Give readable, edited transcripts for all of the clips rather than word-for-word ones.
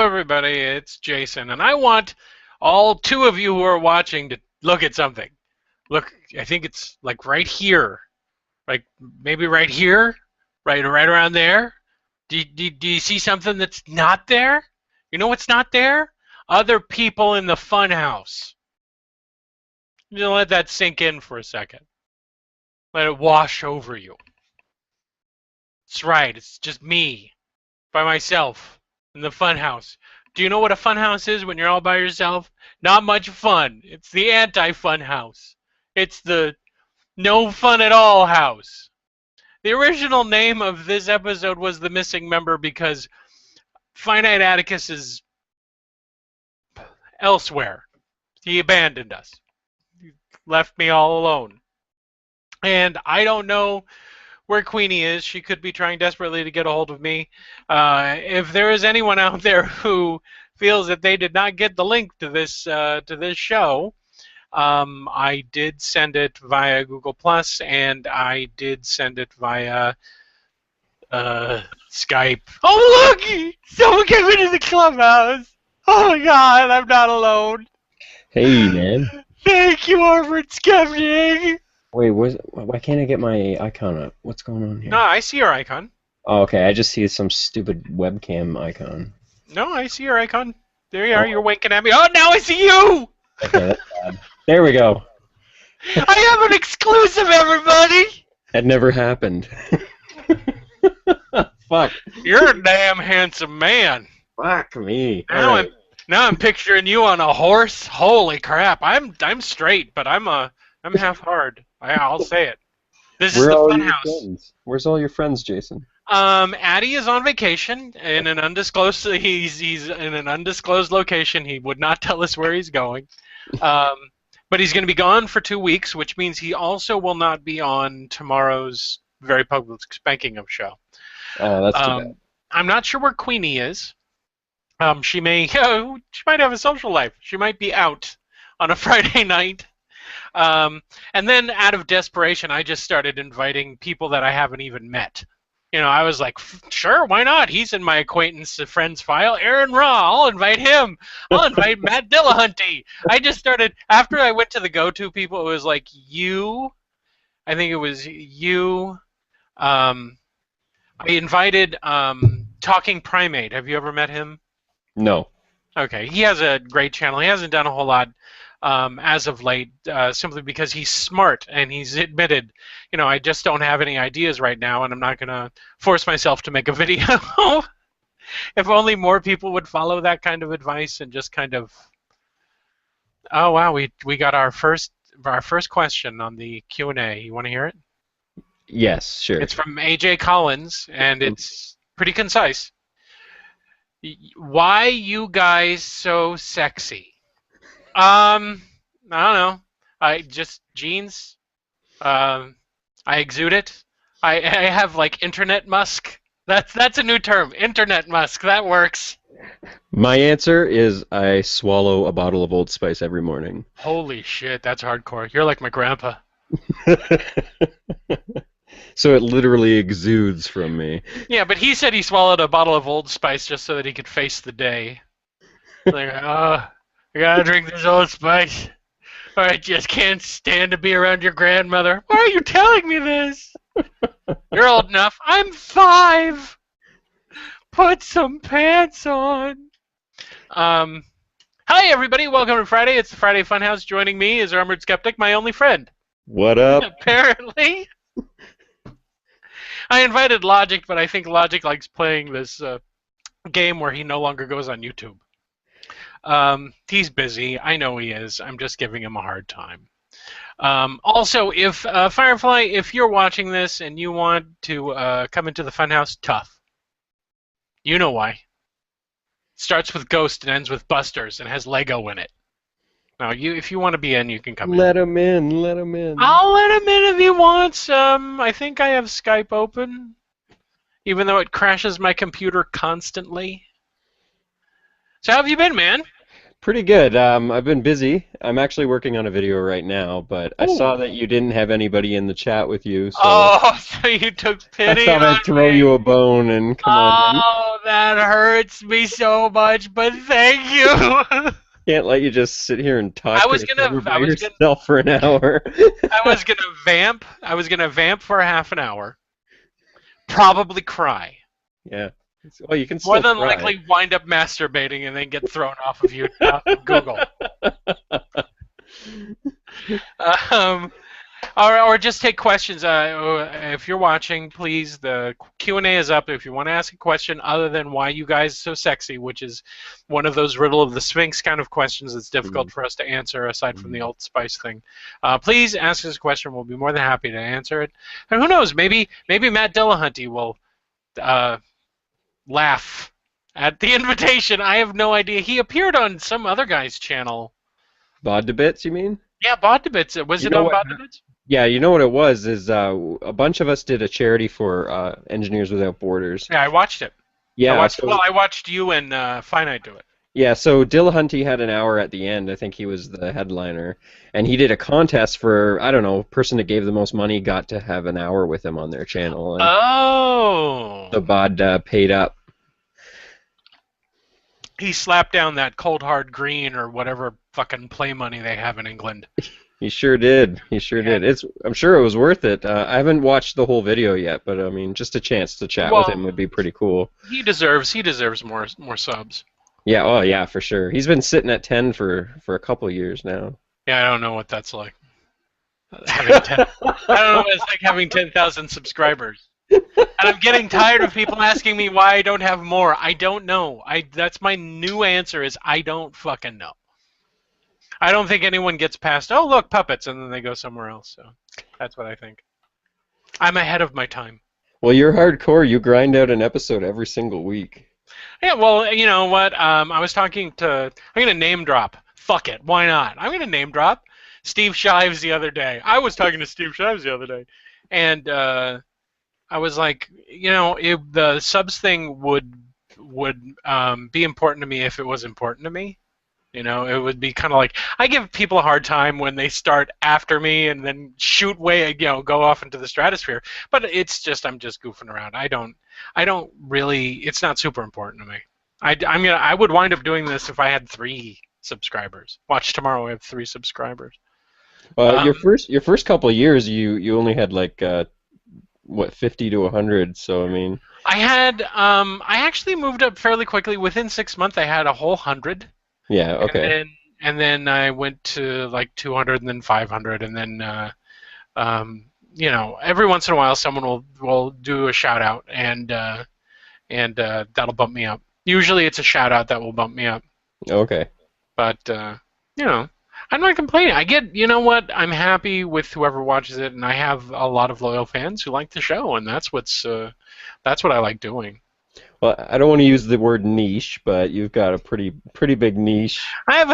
everybody, it's Jason, and I want all two of you who are watching to look at something. Look, I think it's like right here, like maybe right here, right around there. Do you see something that's not there? You know what's not there? Other people in the Funhouse. You let that sink in for a second. Let it wash over you. That's right, it's just me, by myself, in the Funhouse. Do you know what a funhouse is when you're all by yourself? Not much fun. It's the anti-fun house. It's the no fun at all house. The original name of this episode was The Missing Member because Finite Atticus is elsewhere. He abandoned us. He left me all alone. And I don't know where Queenie is. She could be trying desperately to get a hold of me. If there is anyone out there who feels that they did not get the link to this show, I did send it via Google Plus, and I did send it via Skype. Oh look! Someone came into the clubhouse. Oh my God, I'm not alone. Hey man. Thank you, Arbor Skeptic. Wait, why can't I get my icon up? What's going on here? No, I see your icon. Oh, okay, I just see some stupid webcam icon. No, I see your icon. There you are, you're winking at me. Oh, now I see you! Okay, that's bad. There we go. I have an exclusive, everybody! That never happened. Fuck. You're a damn handsome man. Fuck me. Now I'm picturing you on a horse. Holy crap! I'm straight, but I'm half hard. I'll say it. This is the Funhouse. Where's all your friends, Jason? Addy is on vacation in an undisclosed. He's in an undisclosed location. He would not tell us where he's going. But he's going to be gone for 2 weeks, which means he also will not be on tomorrow's very public spanking of show. Oh, that's too bad. I'm not sure where Queenie is. She might have a social life. She might be out on a Friday night. And then out of desperation, I just started inviting people that I haven't even met. You know, I was like, sure, why not? He's in my acquaintance friends file. Aaron Raw, I'll invite him. I'll invite Matt Dillahunty. I just started, after I went to the go-to people, it was like you. I think it was you. I invited Talking Primate. Have you ever met him? No. Okay, he has a great channel. He hasn't done a whole lot as of late, simply because he's smart and he's admitted, you know, I just don't have any ideas right now, and I'm not going to force myself to make a video. If only more people would follow that kind of advice and just kind of. Oh wow, we got our first question on the Q&A. You want to hear it? Yes, sure. It's from AJ Collins, and it's pretty concise. Why you guys so sexy? I don't know. I just genes. I exude it. I have like internet musk. That's a new term. Internet musk. That works. My answer is I swallow a bottle of Old Spice every morning. Holy shit, that's hardcore. You're like my grandpa. So it literally exudes from me. Yeah, but he said he swallowed a bottle of Old Spice just so that he could face the day. Like, I gotta drink this Old Spice, or I just can't stand to be around your grandmother. Why are you telling me this? You're old enough. I'm 5. Put some pants on. Hi, everybody. Welcome to Friday. It's the Friday Funhouse. Joining me is Armored Skeptic, my only friend. What up? Apparently. I invited Logic, but I think Logic likes playing this game where he no longer goes on YouTube. He's busy. I know he is. I'm just giving him a hard time. Also, if Firefly, if you're watching this and you want to come into the Funhouse, tough. You know why. Starts with Ghost and ends with Busters and has Lego in it. Now, if you want to be in, you can come in. Let him in. Let him in. I'll let him in if he wants. I think I have Skype open, even though it crashes my computer constantly. So how have you been, man? Pretty good. I've been busy. I'm actually working on a video right now, but I saw that you didn't have anybody in the chat with you. So oh, so you took pity I thought I'd throw you a bone and come on in. Oh, that hurts me so much, but thank you. Can't let you just sit here and talk I to was the gonna, camera I by was gonna, yourself for an hour. I was gonna vamp. I was gonna vamp for half an hour. Probably cry. Yeah. Well, you can More still than cry. likely wind up masturbating and then get thrown off of you off of Google. Um, or just take questions. If you're watching, please, the Q&A is up. If you want to ask a question other than why you guys are so sexy, which is one of those riddle of the Sphinx kind of questions that's difficult for us to answer aside from the Old Spice thing, please ask us a question. We'll be more than happy to answer it. And who knows, maybe Matt Dillahunty will laugh at the invitation. I have no idea. He appeared on some other guy's channel. Bod to bits, you mean? Yeah, Bodebits. Was You it know on what? Bodebits? Yeah, you know what it was is a bunch of us did a charity for Engineers Without Borders. Yeah, I watched it. Yeah, I watched you and Finite do it. so Dillahunty had an hour at the end. I think he was the headliner, and he did a contest for, I don't know, person that gave the most money got to have an hour with him on their channel, and Oh. the bod paid up. He slapped down that cold hard green or whatever fucking play money they have in England. He sure did. He sure did. I'm sure it was worth it. I haven't watched the whole video yet, but I mean, just a chance to chat with him would be pretty cool. He deserves more subs. Yeah, oh yeah, for sure. He's been sitting at 10 for a couple of years now. Yeah, I don't know what that's like. Having 10, I don't know what it's like having 10,000 subscribers. And I'm getting tired of people asking me why I don't have more. I don't know. That's my new answer is I don't fucking know. I don't think anyone gets past, oh, look, puppets, and then they go somewhere else. So that's what I think. I'm ahead of my time. Well, you're hardcore. You grind out an episode every single week. Yeah, well, you know what? I was talking to, I'm going to name drop. Fuck it. Why not? I'm going to name drop Steve Shives the other day. I was talking to Steve Shives the other day. And I was like, you know, if the subs thing would be important to me if it was important to me. You know, it would be kind of like I give people a hard time when they start after me and then shoot way, you know, go off into the stratosphere. But it's just I'm just goofing around. I don't really. It's not super important to me. I would wind up doing this if I had 3 subscribers. Watch tomorrow. I have 3 subscribers. Your first couple of years, you only had like what 50 to 100. So I mean, I actually moved up fairly quickly. Within 6 months, I had a whole 100. Yeah, okay. And then I went to like 200 and then 500 and then you know, every once in a while someone will do a shout out and that'll bump me up. Usually it's a shout out that will bump me up. Okay. But you know, I'm not complaining. You know what? I'm happy with whoever watches it, and I have a lot of loyal fans who like the show, and that's what I like doing. Well, I don't want to use the word niche, but you've got a pretty big niche. I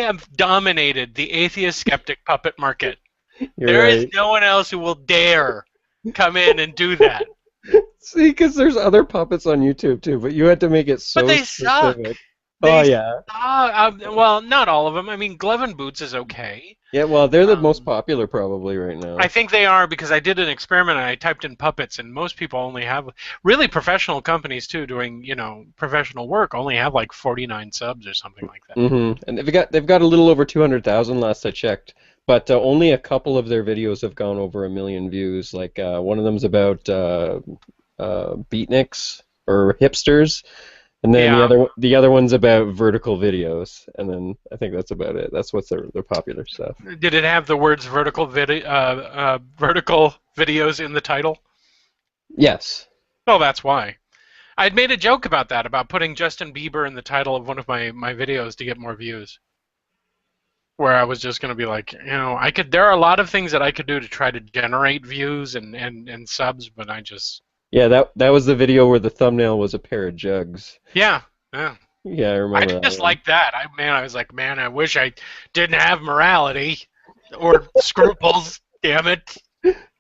have dominated the atheist skeptic puppet market. There is no one else who will dare come in and do that. See, because there's other puppets on YouTube too, but you had to make it so But they specific. suck. Oh yeah. Well, not all of them. I mean, Glove and Boots is okay. Yeah, well, they're the most popular probably right now. I think they are because I did an experiment and I typed in puppets, and most people only have really professional companies too doing professional work only have like 49 subs or something like that. Mm-hmm. And they've got a little over 200,000 last I checked, but only a couple of their videos have gone over 1 million views. Like one of them's about beatniks or hipsters. And then the other one's about vertical videos, and then I think that's about it. That's what's their popular stuff. Did it have the words vertical videos in the title? Yes. Oh, that's why. I'd made a joke about that, about putting Justin Bieber in the title of one of my videos to get more views. Where I was just going to be like, there are a lot of things that I could do to try to generate views and subs, but I just... Yeah, that was the video where the thumbnail was a pair of jugs. Yeah. Yeah, I remember. I just like that. I was like, man, I wish I didn't have morality or scruples. Damn it.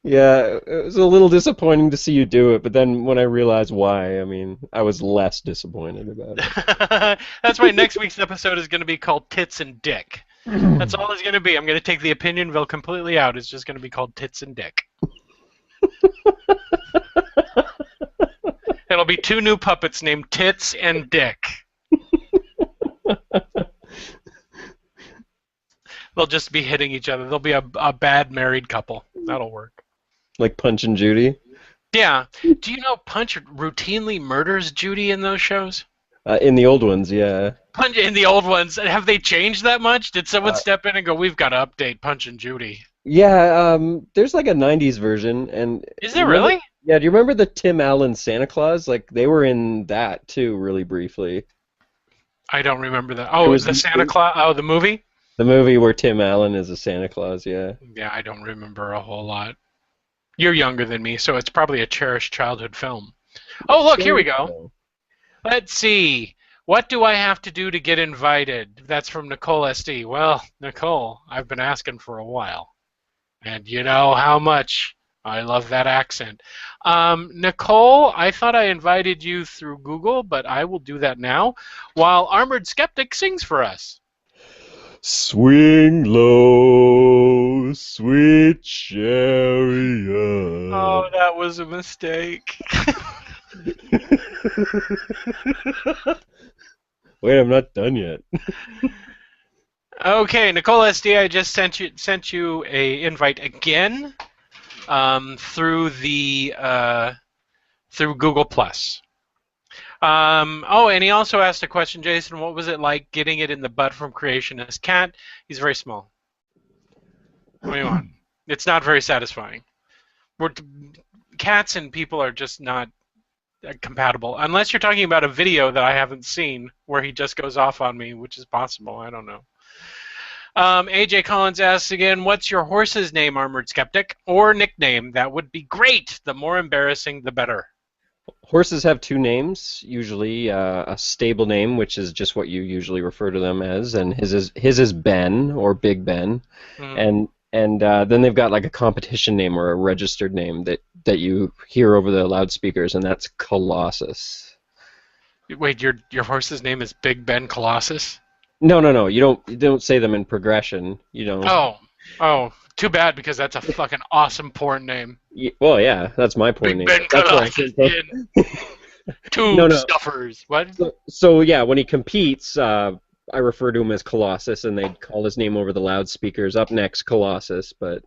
Yeah, it was a little disappointing to see you do it, but then when I realized why, I mean, I was less disappointed about it. That's why next week's episode is going to be called Tits and Dick. That's all it's going to be. I'm going to take the Opinion-Ville completely out. It's just going to be called Tits and Dick. It'll be two new puppets named Tits and Dick. They'll just be hitting each other. They'll be a bad married couple. That'll work. Like Punch and Judy. Yeah. Do you know Punch routinely murders Judy in those shows? In the old ones, yeah. Punch in the old ones. Have they changed that much? Did someone Uh, step in and go, "We've got to update Punch and Judy"? yeah, there's like a '90s version, and Is you there remember, really? yeah, do you remember the Tim Allen Santa Claus? Like they were in that too, really briefly. I don't remember that. It Oh, was the Santa Claus. Oh, the movie. the movie where Tim Allen is a Santa Claus, yeah. Yeah, I don't remember a whole lot. You're younger than me, so it's probably a cherished childhood film. Oh, look, here we go. Let's see. What do I have to do to get invited? That's from Nicole SD. Well, Nicole, I've been asking for a while. And you know how much I love that accent. Nicole, I thought I invited you through Google, but I will do that now while Armored Skeptic sings for us. Swing low, sweet chariot. Oh, that was a mistake. Wait, I'm not done yet. Okay, Nicole SD, I just sent you a invite again through the through Google Plus. Oh, and he also asked a question, Jason. What was it like getting it in the butt from Creationist Cat? He's very small. What do you want? It's not very satisfying. Cats and people are just not compatible, unless you're talking about a video that I haven't seen where he just goes off on me, which is possible. I don't know. AJ Collins asks again, what's your horse's name, Armored Skeptic? Or nickname? That would be great. The more embarrassing, the better. Horses have two names, usually a stable name, which is just what you usually refer to them as, and his is Ben or Big Ben, and then they've got like a competition name or a registered name that you hear over the loudspeakers, and that's Colossus. Wait, your horse's name is Big Ben Colossus? No. You don't say them in progression. You know. Oh, too bad because that's a fucking awesome porn name. Well, yeah, that's my porn name. Big Ben That's Colossus in Tube No. Stuffers. What? So yeah, when he competes, I refer to him as Colossus, and they call his name over the loudspeakers. Up next, Colossus, but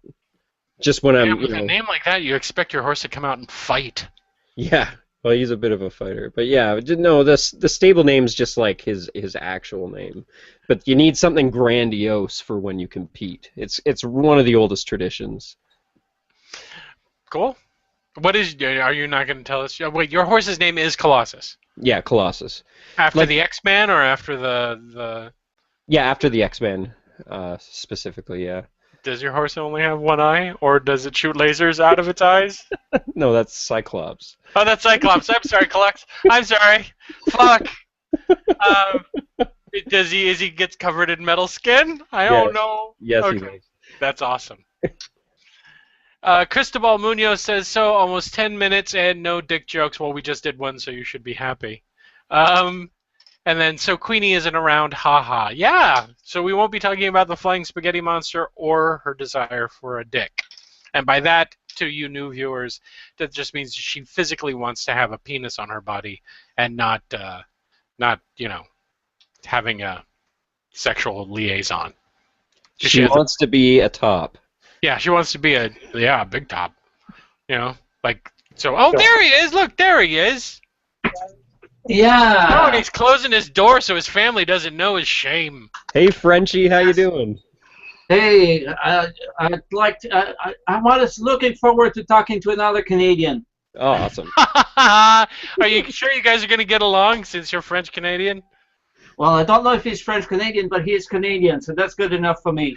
just when I'm, With a name like that, you expect your horse to come out and fight. Yeah, well, he's a bit of a fighter, but yeah, no, the stable name's just like his actual name, but you need something grandiose for when you compete. It's one of the oldest traditions. Cool. What is? Are you not going to tell us? Wait, your horse's name is Colossus. Yeah, Colossus. After the X-Man or after the? Yeah, after the X-Men, specifically. Yeah. Does your horse only have one eye, or does it shoot lasers out of its eyes? No, that's Cyclops. Oh, that's Cyclops. I'm sorry, Collex. I'm sorry. Fuck. Is he gets covered in metal skin? I don't know. Yes, okay. he does. That's awesome. Cristobal Munoz says, so almost 10 minutes and no dick jokes. Well, we just did one, so you should be happy. And then, so Queenie isn't around, haha. Yeah, so we won't be talking about the flying spaghetti monster or her desire for a dick. And by that, to you new viewers, that just means she physically wants to have a penis on her body and not having a sexual liaison. She wants to be a top. Yeah, she wants to be a big top. So, there he is. Look, there he is. Yeah. Oh, and he's closing his door so his family doesn't know his shame. Hey, Frenchie, how you doing? Hey, I'd like to. I was looking forward to talking to another Canadian. Oh, awesome. Are you sure you guys are going to get along since you're French Canadian? Well, I don't know if he's French Canadian, but he is Canadian, so that's good enough for me.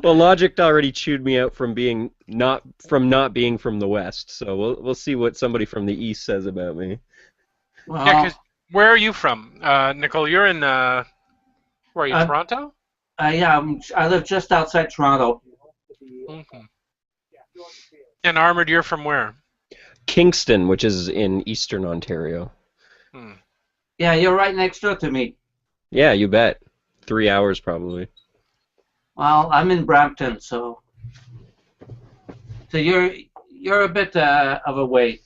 Well, Logic already chewed me out from not being from the West, so we'll see what somebody from the East says about me. Well, Yeah, 'cause where are you from, Nicole? You're in where are you? Toronto? yeah, I live just outside Toronto. Mm-hmm. And Armored, you're from where? Kingston, which is in Eastern Ontario. Yeah, you're right next door to me. Yeah, you bet. 3 hours probably. Well, I'm in Brampton, so you're you're a bit of a way.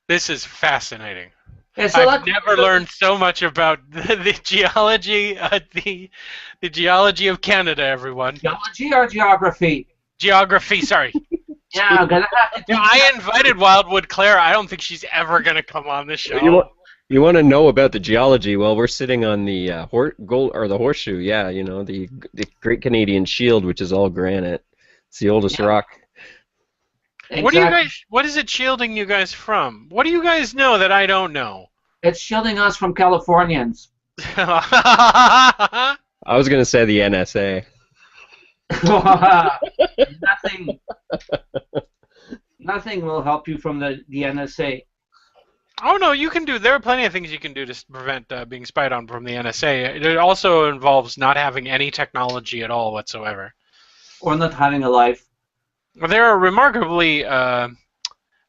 This is fascinating. It's a I've lot never learned so much about the geology, the geology of Canada, everyone. Geology or geography? Geography, sorry. Yeah, I'm gonna have to teach I invited Wildwood Claire. I don't think she's ever going to come on this show. You want to know about the geology? Well, we're sitting on the the horseshoe. Yeah, you know, the Great Canadian Shield, which is all granite. It's the oldest rock. Exactly. What is it shielding you guys from? What do you guys know that I don't know? It's shielding us from Californians. I was going to say the NSA. Nothing will help you from the NSA. Oh no, you can do. There are plenty of things you can do to prevent being spied on from the NSA. It also involves not having any technology at all whatsoever, or not having a life. They're a remarkably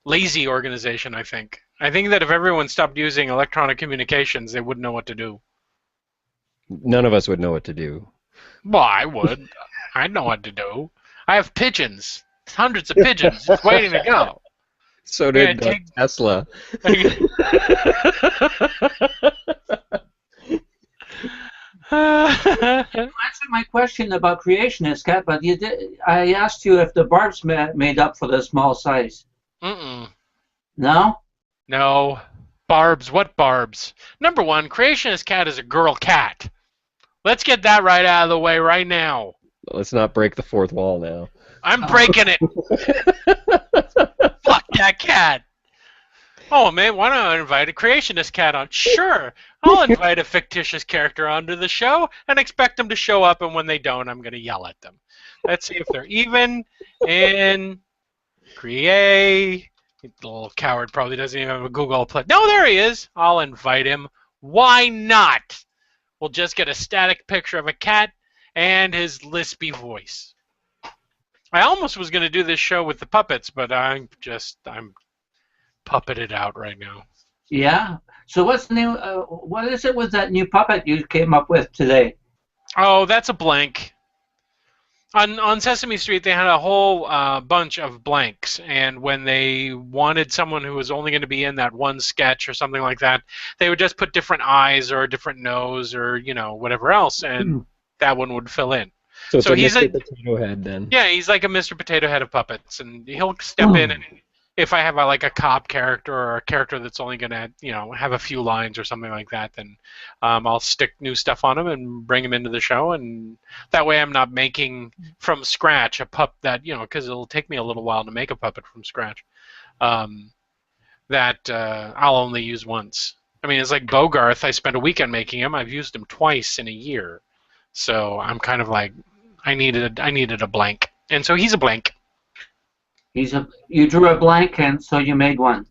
lazy organization, I think. I think that if everyone stopped using electronic communications, they wouldn't know what to do. None of us would know what to do. Well, I would. I'd know what to do. I have pigeons. Hundreds of pigeons just waiting to go. So did Tesla. You answered my question about creationist, Cat, but you did. I asked you if the barbs made up for the small size. Mm-mm. No? No. Barbs? What barbs? Number one, creationist cat is a girl cat. Let's get that right out of the way right now. Let's not break the fourth wall now. I'm breaking it. Fuck that cat. Oh man, why don't I invite a creationist cat on? Sure, I'll invite a fictitious character onto the show and expect them to show up, and when they don't, I'm going to yell at them. Let's see if they're even in create. The little coward probably doesn't even have a Google Play. No, there he is. I'll invite him. Why not? We'll just get a static picture of a cat and his lispy voice. I almost was going to do this show with the puppets, but I'm puppeted out right now. Yeah. So what's new? What is it with that new puppet you came up with today? Oh, that's a blank. On Sesame Street, they had a whole bunch of blanks, and when they wanted someone who was only going to be in that one sketch or something like that, they would just put different eyes or a different nose or whatever else, and that one would fill in. So he's a Mr. Potato Head then. Yeah, he's like a Mr. Potato Head of puppets, and he'll step in and if I have like a cop character or a character that's only going to have a few lines or something like that, then I'll stick new stuff on him and bring him into the show, and that way I'm not making from scratch a pup that because it'll take me a little while to make a puppet from scratch. That I'll only use once. I mean, it's like Bogarth. I spent a weekend making him. I've used him twice in a year, so I'm kind of like I needed a blank, and so he's a blank. You drew a blank, and so you made one.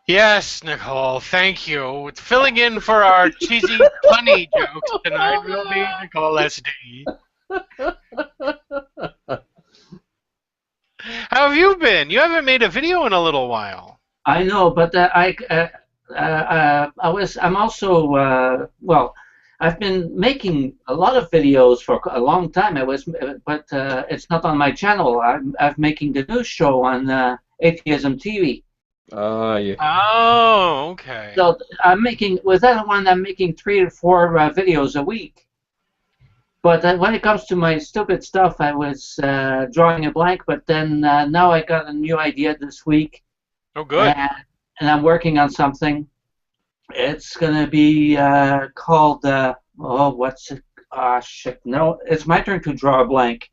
Yes, Nicole, thank you. It's filling in for our cheesy, funny jokes tonight will be Nicole SD. How have you been? You haven't made a video in a little while. I know, but I'm also well. I've been making a lot of videos for a long time. But it's not on my channel. I'm making the news show on Atheism TV. Yeah. Oh, okay. So I'm making with that one. I'm making 3 or 4 videos a week. But when it comes to my stupid stuff, I was drawing a blank. But then now I got a new idea this week. Oh, good. And I'm working on something. It's gonna be called what's it? Shit! No, it's my turn to draw a blank.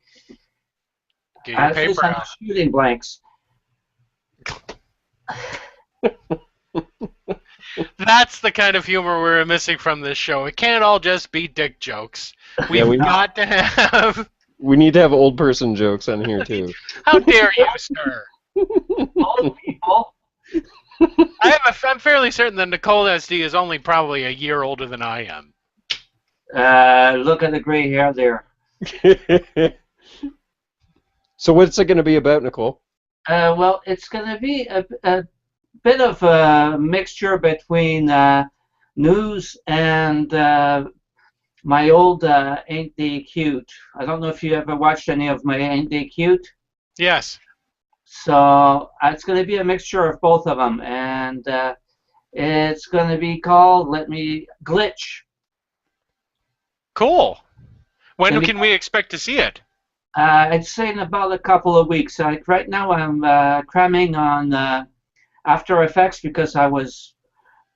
Get your paper I'm out. shooting blanks. That's the kind of humor we're missing from this show. It can't all just be dick jokes. We've got to have. We need to have old person jokes on here too. How dare you, sir? Old people. I'm fairly certain that Nicole SD is only probably a year older than I am. Look at the gray hair there. So what's it going to be about, Nicole? Well, it's going to be a bit of a mixture between news and my old Ain't They Cute. I don't know if you ever watched any of my Ain't They Cute. Yes. So it's going to be a mixture of both of them, and it's going to be called Glitch. Cool. It's When gonna be, can we expect to see it? I'd say in about a couple of weeks. Like right now, I'm cramming on After Effects because I was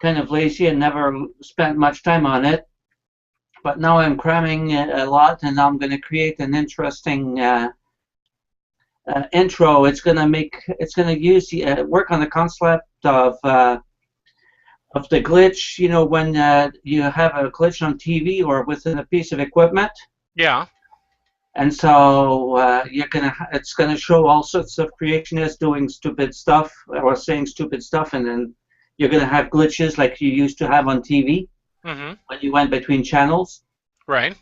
kind of lazy and never spent much time on it. But now I'm cramming a lot, and I'm going to create an interesting intro. It's going to use work on the concept of the glitch. You know, when you have a glitch on TV or within a piece of equipment. Yeah. And so it's gonna show all sorts of creationists doing stupid stuff or saying stupid stuff, and then you're gonna have glitches like you used to have on TV Mm-hmm. when you went between channels. Right.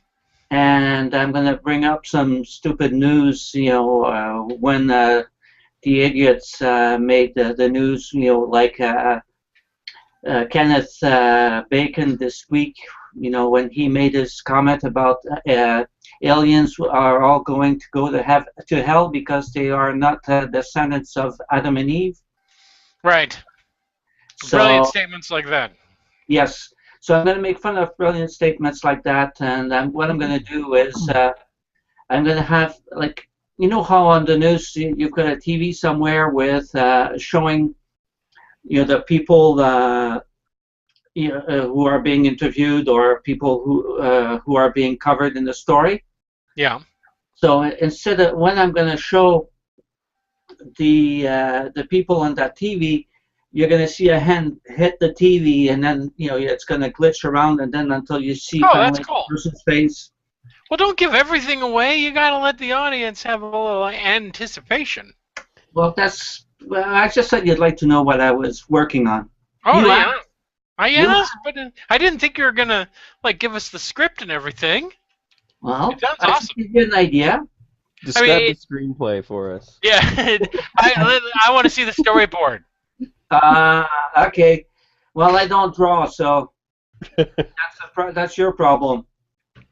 And I'm gonna bring up some stupid news, when the idiots made the news, like Kenneth Bacon this week, when he made his comment about aliens are all going to go to hell because they are not descendants of Adam and Eve. Right. So, brilliant statements like that. Yes. So I'm going to make fun of brilliant statements like that, and what I'm going to do is I'm going to have, like, how on the news you've got a TV somewhere with showing, the people who are being interviewed or people who are being covered in the story. Yeah. So instead of when I'm going to show the people on that TV, you're going to see a hand hit the TV, and then it's going to glitch around, and then until you see finally that's cool. the person's face. Well, don't give everything away. You got to let the audience have a little anticipation. Well, I just said you'd like to know what I was working on. Oh, yeah. I asked, but I didn't think you were going to give us the script and everything. Well, it sounds I awesome. give you an idea. Describe the screenplay for us. Yeah, I want to see the storyboard. Okay. Well, I don't draw, so that's your problem.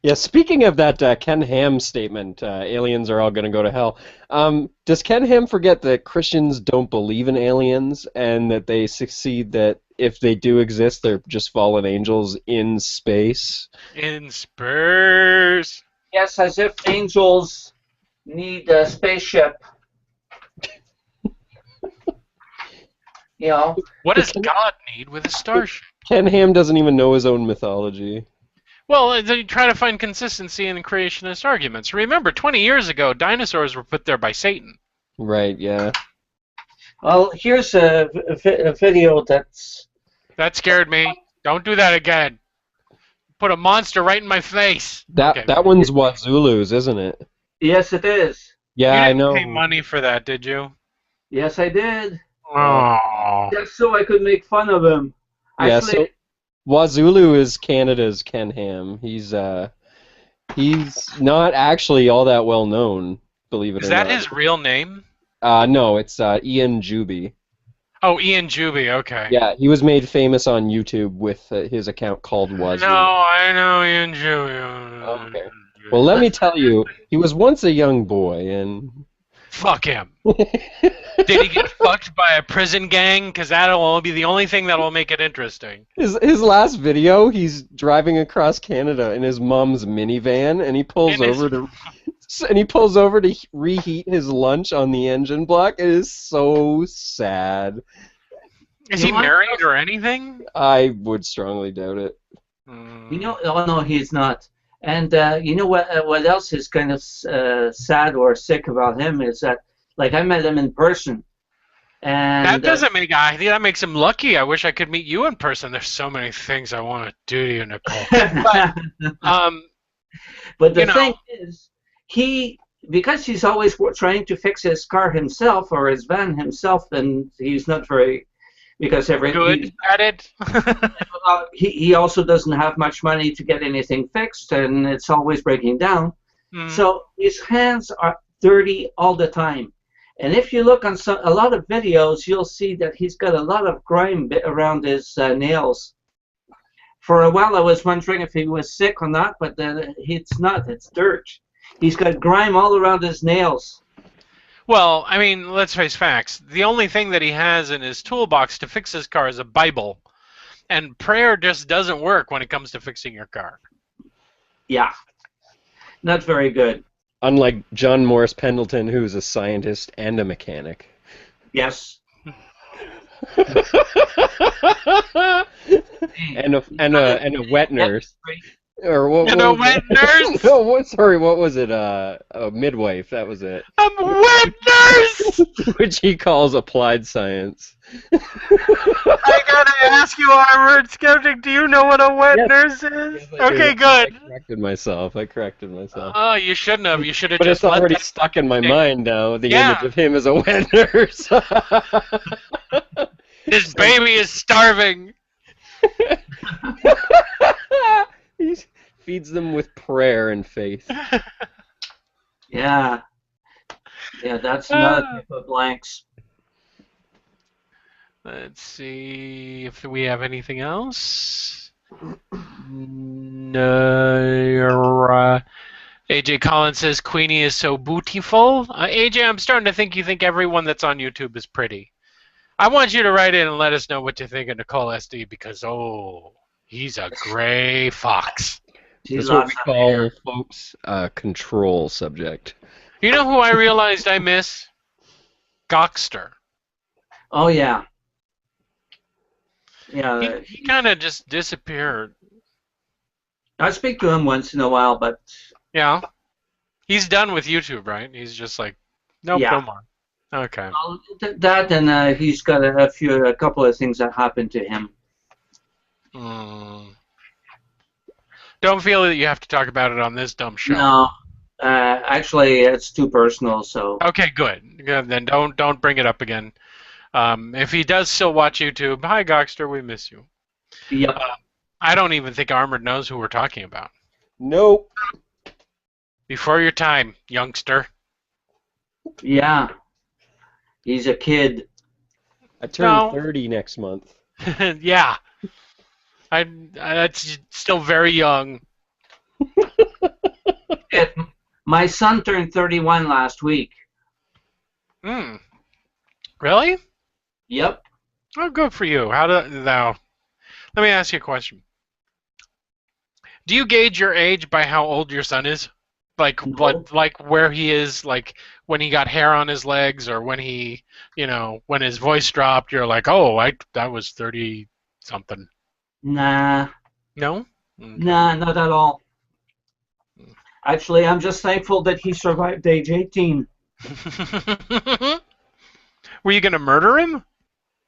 Yeah, speaking of that Ken Ham statement, aliens are all going to go to hell, does Ken Ham forget that Christians don't believe in aliens and that they succeed that if they do exist, they're just fallen angels in space? In space. Yes, as if angels need a spaceship. What does God need with a starship? Ken Ham doesn't even know his own mythology. Well, then you try to find consistency in creationist arguments. Remember, 20 years ago, dinosaurs were put there by Satan. Right, yeah. Well, here's a video That scared me. Don't do that again. Put a monster right in my face. That one's Wazulu's, isn't it? Yes, it is. Yeah, I know. You didn't pay money for that, did you? Yes, I did. Oh. Just so I could make fun of him. Actually, so Wazulu is Canada's Ken Ham. He's not actually all that well known, believe it or not. Is that his real name? No, it's Ian Juby. Oh, Ian Juby, okay. Yeah, he was made famous on YouTube with his account called Wazulu. No, I know Ian Juby. Okay. Well, let me tell you, he was once a young boy, and... Fuck him. Did he get fucked by a prison gang? Because that'll be the only thing that'll make it interesting. His last video, he's driving across Canada in his mom's minivan, and he pulls over to reheat his lunch on the engine block. It is so sad. Is he married or anything? I would strongly doubt it. Oh no, he's not. And you know what else is kind of sad or sick about him is that, like, I met him in person. And that doesn't make... I think that makes him lucky. I wish I could meet you in person. There's so many things I want to do to you, Nicole. But the thing is, because he's always trying to fix his car himself or his van himself, and he's not very... Because good at it. he also doesn't have much money to get anything fixed, and it's always breaking down. So his hands are dirty all the time. And if you look on a lot of videos, you'll see that he's got a lot of grime around his nails. For a while, I was wondering if he was sick or not, but it's not. It's dirt. He's got grime all around his nails. Well, I mean, let's face facts. The only thing that he has in his toolbox to fix his car is a Bible. And prayer just doesn't work when it comes to fixing your car. Yeah. Not very good. Unlike John Morris Pendleton, who's a scientist and a mechanic. Yes. and a wet nurse. Or what? And a wet nurse. No, what was it? A midwife. That was it. A wet nurse. Which he calls applied science. I gotta ask you, Armored Skeptic, do you know what a wet nurse is? Yes, I Okay, do. good. I corrected myself. Oh, you shouldn't have. You should have But just it's let already that stuck in my mind now. The Yeah. image of him as a wet nurse. This baby is starving. He feeds them with prayer and faith. Yeah. Yeah, that's another type of blanks. Let's see if we have anything else. No. AJ Collins says Queenie is so beautiful. AJ, I'm starting to think you think everyone that's on YouTube is pretty. I want you to write in and let us know what you think of Nicole SD because, he's a gray fox. That's what we call, folks, control subject. You know who I realized I miss? Gokster. Oh, yeah. Yeah. He kind of just disappeared. I speak to him once in a while, but... Yeah. He's done with YouTube, right? He's just like, nope, Yeah. no more. Okay. Well, that and he's got a couple of things that happened to him. Don't feel that you have to talk about it on this dumb show. No. Actually, it's too personal, so... Okay, good. Then don't bring it up again. If he does still watch YouTube, hi Gokster, we miss you. Yep. I don't even think Armored knows who we're talking about. Nope. Before your time, youngster. Yeah. He's a kid. I turn 30 next month. Yeah. That's still very young. My son turned 31 last week. Really? Yep. Oh, good for you. Let me ask you a question. Do you gauge your age by how old your son is? Like where he is, like when he got hair on his legs, or when he, when his voice dropped, you're like, oh, that was 30 something. Nah. No? Nah, not at all. Actually, I'm just thankful that he survived age 18. Were you gonna murder him?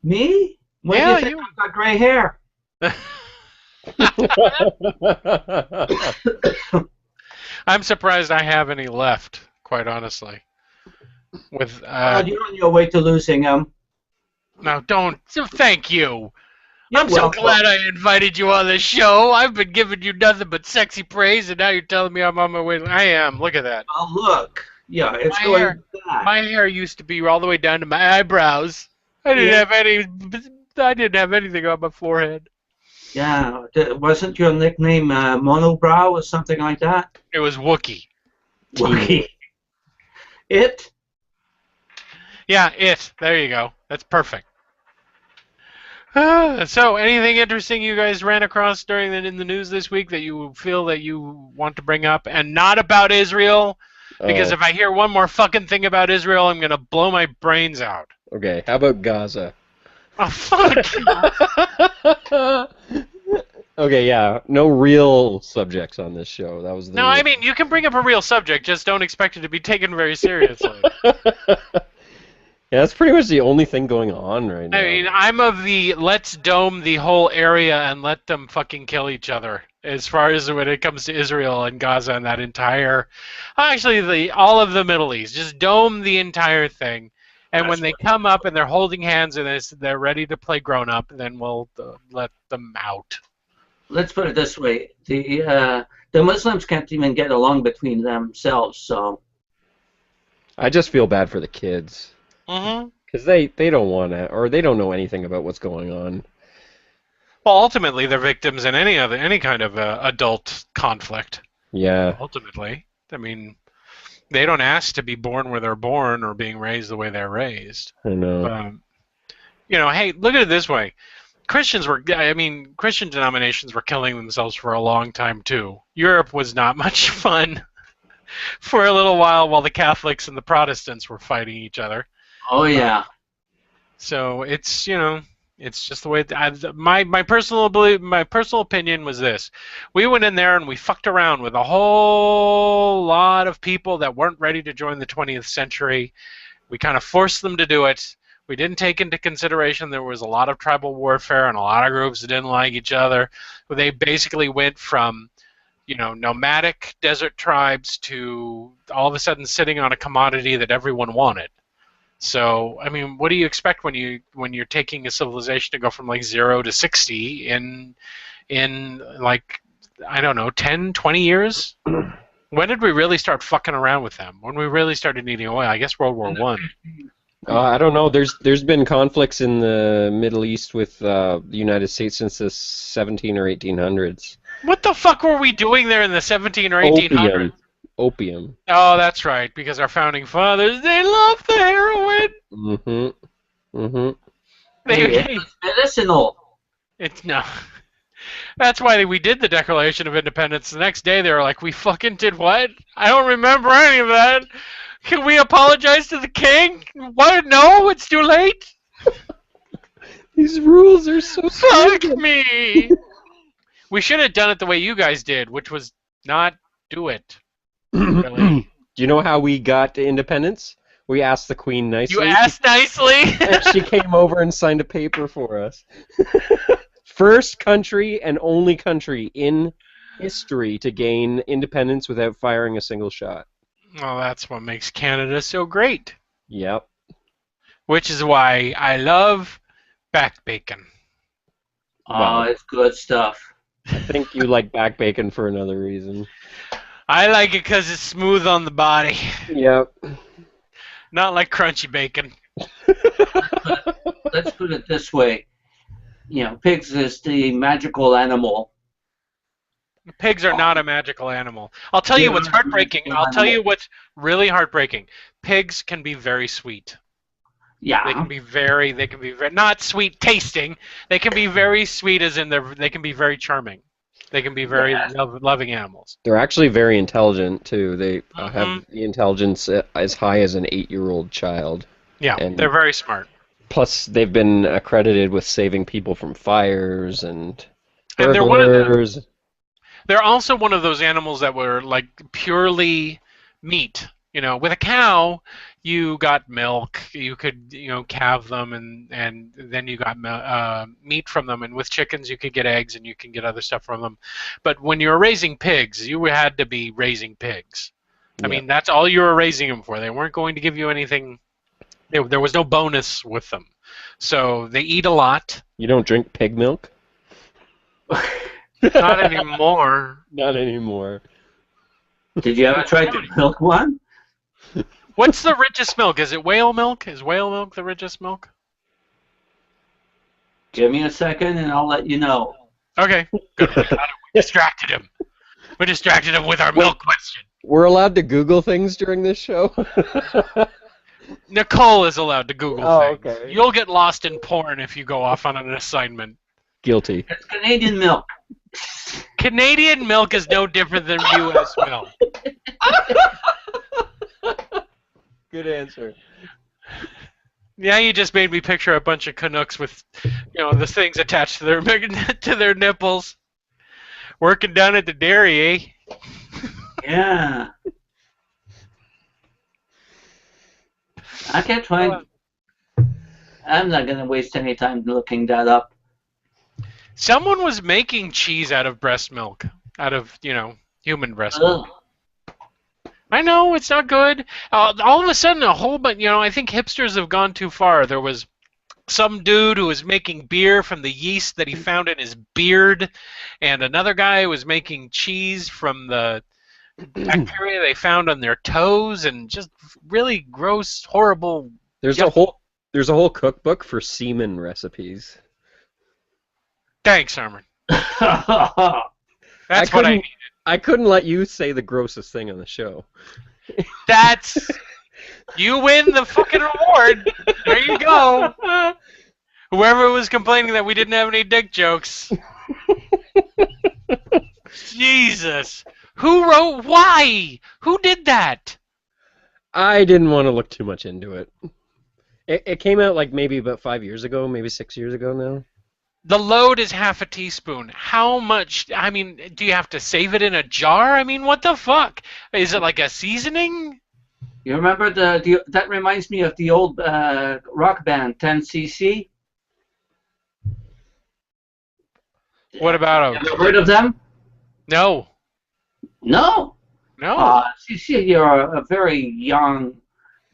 Me? When do you think I've got gray hair? I'm surprised I have any left, quite honestly. With you're on your way to losing them. No, don't. Thank you. You're I'm so welcome. glad I invited you on this show. I've been giving you nothing but sexy praise, and now you're telling me I'm on my way. I am. Look at that. Oh, look. Yeah, it's My going hair- back. My hair used to be all the way down to my eyebrows. I didn't have anything on my forehead. Yeah. Wasn't your nickname Monobrow or something like that? It was Wookie. Wookie. It? Yeah, it. There you go. That's perfect. So, anything interesting you guys ran across in the news this week that you feel that you want to bring up, and not about Israel? Because if I hear one more fucking thing about Israel, I'm gonna blow my brains out. Okay, how about Gaza? Oh fuck! Okay, yeah, no real subjects on this show. That was the No, I mean you can bring up a real subject, just don't expect it to be taken very seriously. Yeah, that's pretty much the only thing going on right now. I mean, I'm of the let's dome the whole area and let them fucking kill each other. As far as when it comes to Israel and Gaza and that entire, actually all of the Middle East, just dome the entire thing. And when they come up and they're holding hands and they're ready to play grown up, then we'll let them out. Let's put it this way: the Muslims can't even get along between themselves. So I just feel bad for the kids. Mm-hmm. Because they don't want to, or they don't know anything about what's going on. Well, ultimately, they're victims in any kind of adult conflict. Yeah. Ultimately, I mean, They don't ask to be born where they're born or being raised the way they're raised. I know. But, hey, look at it this way. Christian denominations were killing themselves for a long time, too. Europe was not much fun for a little while the Catholics and the Protestants were fighting each other. Oh, yeah. So it's, it's just the way my personal opinion was this. We went in there and we fucked around with a whole lot of people that weren't ready to join the 20th century. We kind of forced them to do it. We didn't take into consideration there was a lot of tribal warfare and a lot of groups that didn't like each other. They basically went from, nomadic desert tribes to all of a sudden sitting on a commodity that everyone wanted. So, what do you expect when you're taking a civilization to go from like 0 to 60 in like, I don't know, 10, 20 years? When did we really start fucking around with them? When we really started needing oil? I guess World War One. I don't know. There's been conflicts in the Middle East with the United States since the 17 or 1800s. What the fuck were we doing there in the 17 or 1800s? Opium. Oh, that's right, because our founding fathers, they loved the heroin. It's medicinal. No. That's why we did the Declaration of Independence. The next day they were like, we fucking did what? I don't remember any of that. Can we apologize to the king? What? No, it's too late. These rules are so Fuck me. We should have done it the way you guys did, which was not do it. Really. Do you know how we got to independence? We asked the Queen nicely. You asked nicely? And she came over and signed a paper for us. First country and only country in history to gain independence without firing a single shot. Well, that's what makes Canada so great. Yep. Which is why I love back bacon. Oh, it's good stuff. I think you like back bacon for another reason. I like it because it's smooth on the body. Yep. Not like crunchy bacon. Let's put it this way. Pigs is the magical animal. Pigs are not a magical animal. I'll tell you what's heartbreaking. I'll tell you what's really heartbreaking. Pigs can be very sweet. Yeah. They can be very not sweet tasting. They can be very sweet as in they can be very charming. They can be very loving animals. They're actually very intelligent, too. They have the intelligence as high as an 8-year-old child. Yeah, and they're very smart. Plus, they've been accredited with saving people from fires and burglars. They're also one of those animals that were like purely meat. With a cow, you got milk. You could, calve them, and then you got meat from them. And with chickens, you could get eggs, and you can get other stuff from them. But when you were raising pigs, you had to be raising pigs. I mean, that's all you were raising them for. They weren't going to give you anything. There was no bonus with them. So they eat a lot. You don't drink pig milk? Not anymore. Not anymore. Did you ever try the milk one? What's the richest milk? Is it whale milk? Is whale milk the richest milk? Give me a second and I'll let you know. Okay. Good. We distracted him. We distracted him with our milk question. We're allowed to Google things during this show? Nicole is allowed to Google things. Okay. You'll get lost in porn if you go off on an assignment. Guilty. It's Canadian milk. Canadian milk is no different than U.S. milk. Good answer. Yeah, you just made me picture a bunch of Canucks with, the things attached to their nipples, working down at the dairy, eh? Yeah. I can't find. I'm not gonna waste any time looking that up. Someone was making cheese out of breast milk, out of human breast milk. I know, it's not good. All of a sudden, a whole bunch, I think hipsters have gone too far. There was some dude who was making beer from the yeast that he found in his beard, and another guy was making cheese from the bacteria they found on their toes, and just really gross, horrible. There's a whole cookbook for semen recipes. Thanks, Armin. That's what I needed. I couldn't let you say the grossest thing on the show. That's... You win the fucking reward. There you go. Whoever was complaining that we didn't have any dick jokes. Jesus. Who wrote... Why? Who did that? I didn't want to look too much into it. It came out like maybe about 5 years ago, maybe 6 years ago now. The load is half a teaspoon. How much... I mean, do you have to save it in a jar? I mean, what the fuck? Is it like a seasoning? You remember that reminds me of the old rock band 10cc. What about Have you heard of them? No. No. No. CC, you're a very young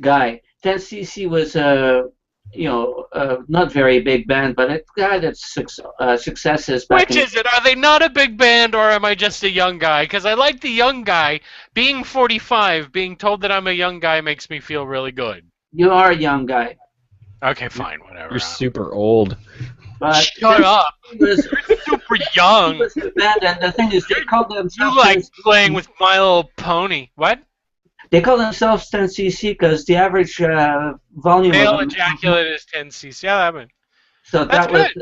guy. 10cc was not very big band, but it had its successes back. Which is it? Are they not a big band, or am I just a young guy? Because I like the young guy. Being 45, being told that I'm a young guy makes me feel really good. You are a young guy. Okay, fine, whatever. You're super old. But shut up. You're super young. Was a band, and the thing is, they called themselves... You like playing with My Little Pony. What? They call themselves 10cc because the average volume Male of ejaculate is 10cc. Yeah, that mean. So that's that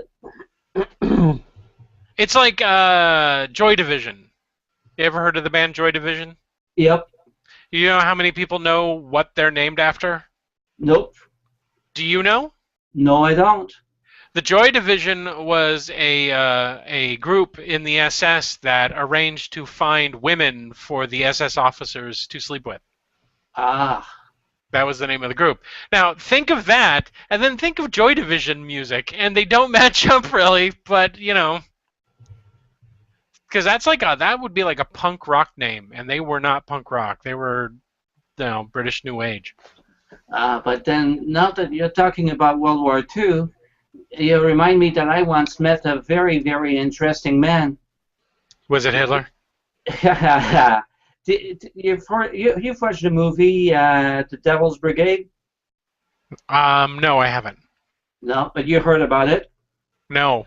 good. It's like Joy Division. You ever heard of the band Joy Division? Yep. You know how many people know what they're named after? Nope. Do you know? No, I don't. The Joy Division was a group in the SS that arranged to find women for the SS officers to sleep with. Ah. That was the name of the group. Now, think of that, and then think of Joy Division music, and they don't match up really, but, you know, because that's like that would be like a punk rock name, and they were not punk rock. They were, you know, British New Age. But then, now that you're talking about World War II, you remind me that I once met a very, very interesting man. Was it Hitler? You've watched the movie The Devil's Brigade? No, I haven't. No, but you heard about it? No.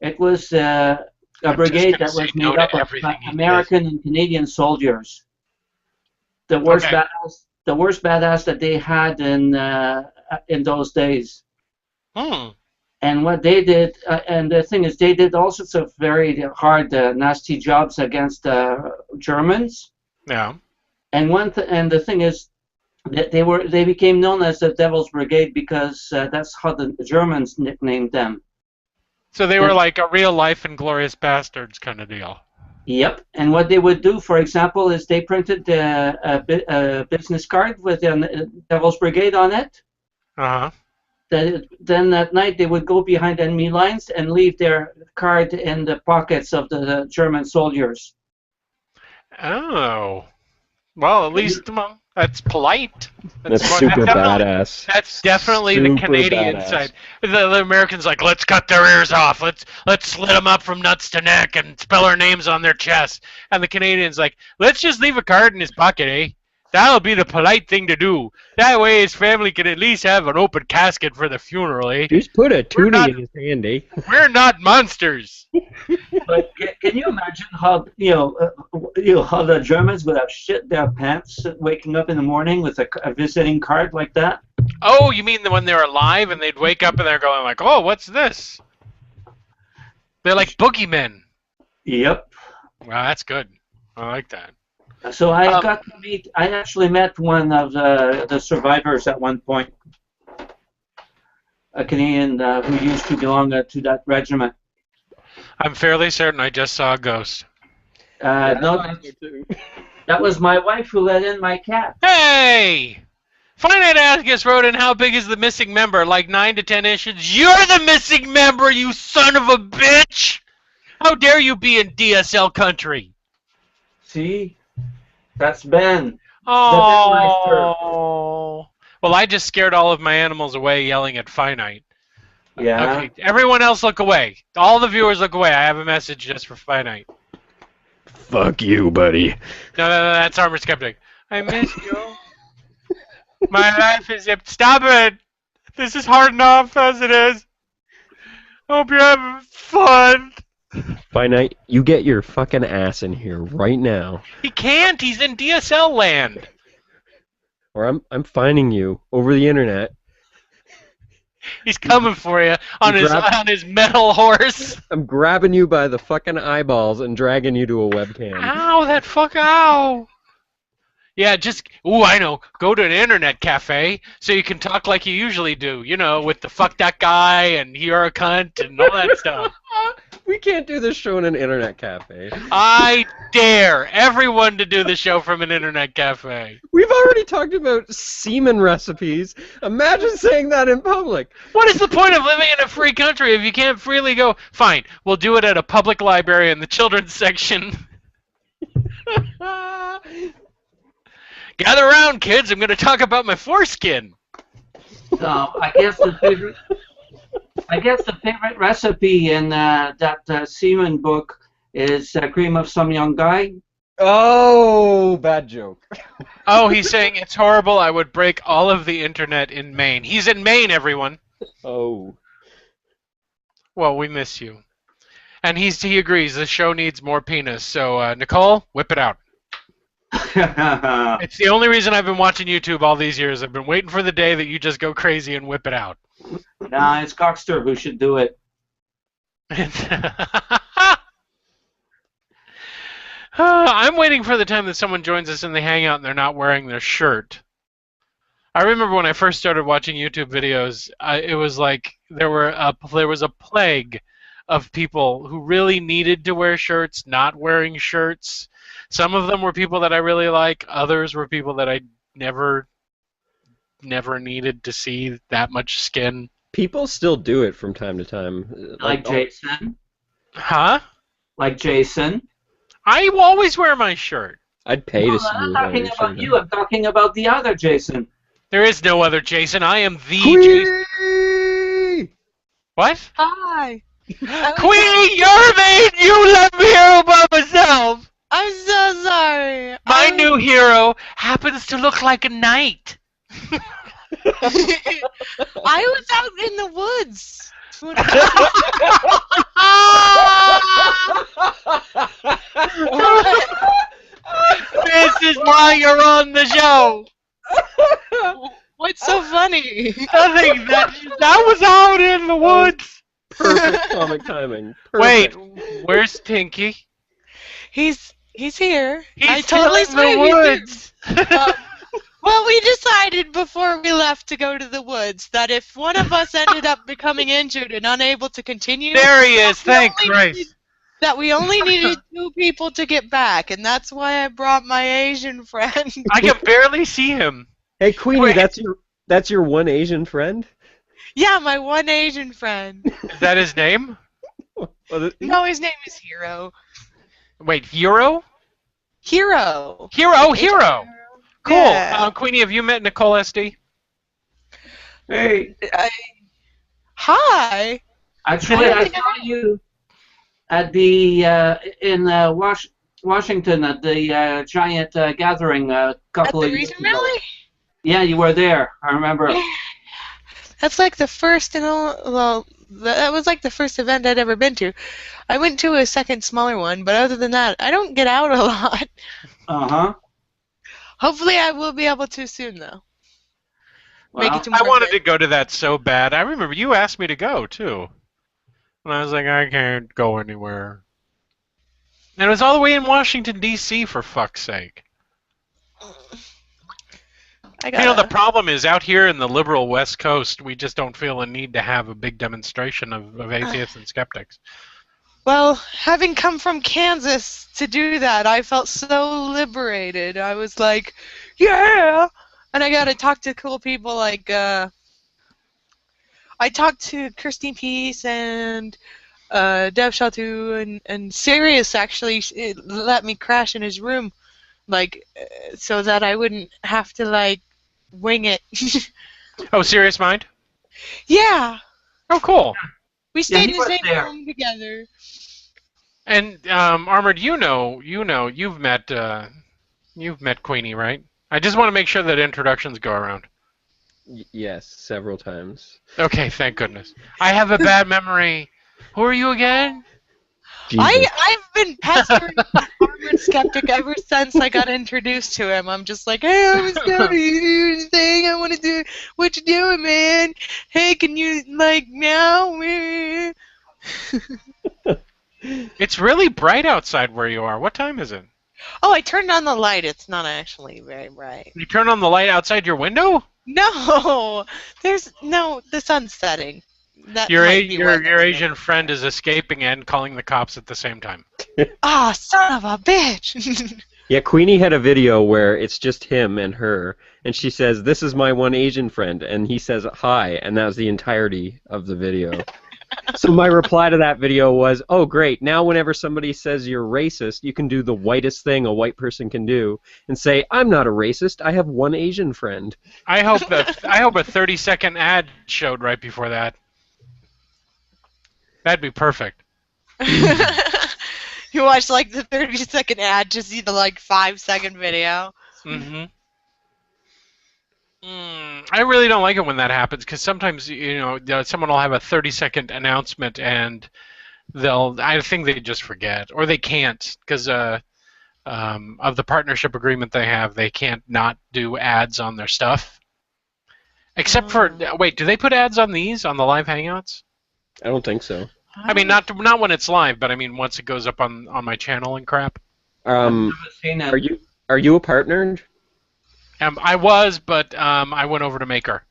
It was a brigade that was made up of American and Canadian soldiers. The worst badass that they had in those days. Hmm. And what they did, and the thing is, they did all sorts of very hard, nasty jobs against Germans. Yeah. And the thing is, that they became known as the Devil's Brigade because that's how the Germans nicknamed them. So they were like a real life Inglourious Bastards kind of deal. Yep. And what they would do, for example, is they printed a business card with the Devil's Brigade on it. Uh-huh. Then at night they would go behind enemy lines and leave their card in the pockets of the German soldiers. Oh. Well, at least that's polite. That's super badass. That's definitely the Canadian side. The Americans like, let's cut their ears off. Let's slit them up from nuts to neck and spell our names on their chest. And the Canadians like, let's just leave a card in his pocket, eh? That'll be the polite thing to do. That way his family can at least have an open casket for the funeral, eh? Just put a toonie in his hand, eh? We're not monsters. But can you imagine how how the Germans would have shit their pants waking up in the morning with a visiting card like that? Oh, you mean when they're alive and they'd wake up and they're going like, oh, what's this? They're like boogeymen. Yep. Wow, that's good. I like that. So I actually met one of the survivors at one point, a Canadian who used to belong to that regiment. I'm fairly certain I just saw a ghost. No, that was my wife who let in my cat. Hey! Finite Atticus wrote in, how big is the missing member? Like 9 to 10 inches? You're the missing member, you son of a bitch! How dare you be in DSL country? See? That's Ben. Oh. Well, I just scared all of my animals away yelling at Finite. Yeah. Okay, everyone else look away. All the viewers look away. I have a message just for Finite. Fuck you, buddy. No, that's Armor Skeptic. I miss you. My life is... Stop it! This is hard enough as it is. Hope you're having fun. Finite, you get your fucking ass in here right now. He can't. He's in DSL land. or I'm finding you over the internet. He's coming for you on his metal horse. I'm grabbing you by the fucking eyeballs and dragging you to a webcam. Ow, that fuck, ow. Yeah, I know. Go to an internet cafe so you can talk like you usually do, with the fuck that guy and you're a cunt and all that stuff. We can't do this show in an internet cafe. I dare everyone to do the show from an internet cafe. We've already talked about semen recipes. Imagine saying that in public. What is the point of living in a free country if you can't freely go? Fine, we'll do it at a public library in the children's section. Gather around, kids. I'm going to talk about my foreskin. So I guess the favorite recipe in that semen book is cream of some young guy. Oh, bad joke. Oh, he's saying it's horrible. I would break all of the internet in Maine. He's in Maine, everyone. Oh. Well, we miss you. And he agrees. The show needs more penis. So, Nicole, whip it out. It's the only reason I've been watching YouTube all these years. I've been waiting for the day that you just go crazy and whip it out. Nah, it's Cockster who should do it. I'm waiting for the time that someone joins us in the Hangout and they're not wearing their shirt. I remember when I first started watching YouTube videos, it was like there was a plague of people who really needed to wear shirts, not wearing shirts. Some of them were people that I really like. Others were people that I never needed to see that much skin. People still do it from time to time. Like Jason. Huh? Like Jason. I always wear my shirt. I'd pay to see I'm you. not talking about you. I'm talking about the other Jason. There is no other Jason. I am the Jason. What? Hi. Queenie, you're me! You left me here all by myself! I'm so sorry. My new hero happens to look like a knight. I was out in the woods. This is why you're on the show. What's so funny? Nothing. That was out in the woods. Perfect comic timing. Wait, Perfect. where's Tinky? He's here. He's I totally still in the woods. Well, we decided before we left to go to the woods that if one of us ended up becoming injured and unable to continue, There he is. Thank Christ. that we only needed 2 people to get back, and that's why I brought my Asian friend. I can barely see him. Hey, Queenie, Wait. that's your one Asian friend? Yeah, my one Asian friend. Is that his name? No, his name is Hero. Wait, Hero? Hero. Hero. Cool. Yeah. Queenie, have you met Nicole SD? Hey, Hi. actually, I saw you at the in Washington at the giant gathering a At couple the of years Reason ago. Rally? Yeah, you were there. I remember. That's like the first and that was like the first event I'd ever been to. I went to a second smaller one, but other than that, I don't get out a lot. Uh-huh. Hopefully I will be able to soon, though. Make Well, it to I more wanted of to it. go to that so bad. I remember you asked me to go, too. And I was like, I can't go anywhere. And it was all the way in Washington, D.C., for fuck's sake. I You know, the got problem is out here in the liberal West Coast, we just don't feel a need to have a big demonstration of atheists and skeptics. Well, having come from Kansas to do that, I felt so liberated. I was like, yeah! And I got to talk to cool people like, I talked to Christine Peace and Dev Shaltu and Sirius actually let me crash in his room, like, so that I wouldn't have to, like, wing it. Oh, Serious Mind? Yeah! Oh, cool. We stayed he in the was same there. room together. And Armored, you've met Queenie, right? I just want to make sure that introductions go around. Yes, several times. Okay, thank goodness. I have a bad memory. Who are you again? Jesus. I've been pestering Armored Skeptic ever since I got introduced to him. I'm just like, hey, I'm a skeptic. You do this thing. I want to do. What you doing, man? Hey, can you like now? It's really bright outside where you are. What time is it? Oh, I turned on the light. It's not actually very bright. You turn on the light outside your window? No, the sun's setting. That Your might be what your that's Asian friend is escaping and calling the cops at the same time. Ah, son of a bitch! Yeah, Queenie had a video where it's just him and her, and she says, "This is my one Asian friend," and he says, "Hi," and that was the entirety of the video. So my reply to that video was, "Oh, great, now whenever somebody says you're racist, you can do the whitest thing a white person can do, and say, I'm not a racist, I have one Asian friend." I hope a 30-second ad showed right before that. That'd be perfect. You watch like the 30-second ad to see the like 5-second video. Mm-hmm. I really don't like it when that happens because sometimes someone will have a 30-second announcement and I think they just forget or they can't because of the partnership agreement they have. They can't not do ads on their stuff. Except for wait, do they put ads on these on the live hangouts? I don't think so. I mean, not when it's live, but I mean once it goes up on my channel and crap. Are you a partner? I was, but I went over to Maker.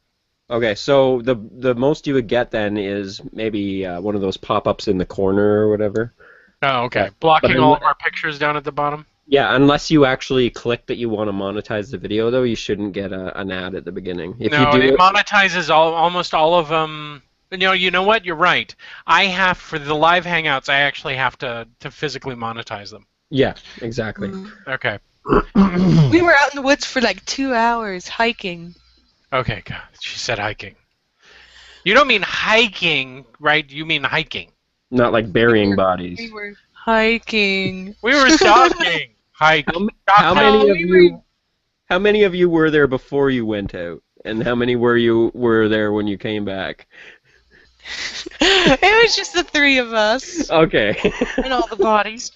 Okay, so the most you would get then is maybe one of those pop-ups in the corner or whatever. Oh, okay. Yeah. Blocking all of our pictures down at the bottom. Yeah, unless you actually click that you want to monetize the video, though, you shouldn't get an ad at the beginning. If No, you do it monetizes almost all of them. You know what? You're right. For the live hangouts, I actually have to physically monetize them. Yeah, exactly. Okay. We were out in the woods for like 2 hours hiking. Okay, God. She said hiking. You don't mean hiking, right? You mean hiking. Not like burying bodies. We were hiking. We were talking. Hiking. How many of you were there before you went out, and how many were there when you came back? It was just the 3 of us. Okay. And all the bodies.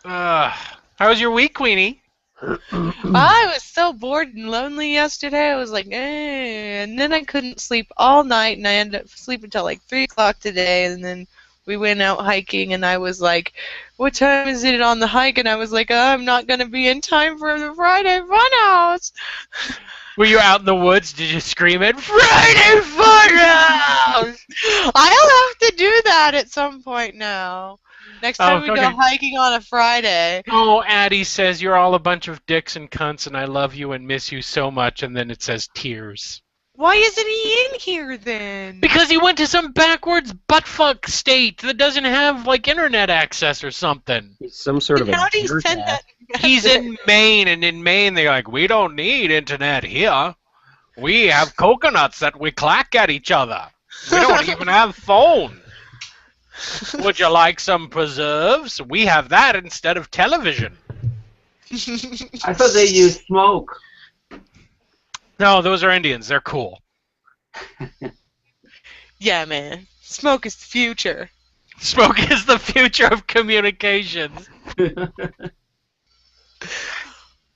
How was your week, Queenie? I was so bored and lonely yesterday. I was like, and then I couldn't sleep all night, and I ended up sleeping until like 3 o'clock today, and then we went out hiking, and I was like, what time is it on the hike? And I was like, I'm not going to be in time for the Friday Funhouse. Were you out in the woods? Did you scream it, Friday Funhouse? I'll have to do that at some point now. Next time we go hiking on a Friday. Oh, Addie says you're all a bunch of dicks and cunts, and I love you and miss you so much, and then it says tears. Why isn't he in here then? Because he went to some backwards buttfuck state that doesn't have like internet access or something. He's some sort of How do you send that? He's in Maine, and in Maine they're like, we don't need internet here. We have coconuts that we clack at each other. We don't even have phone. Would you like some preserves? We have that instead of television. I thought they used smoke. No, those are Indians. They're cool. Yeah, man. Smoke is the future. Smoke is the future of communications.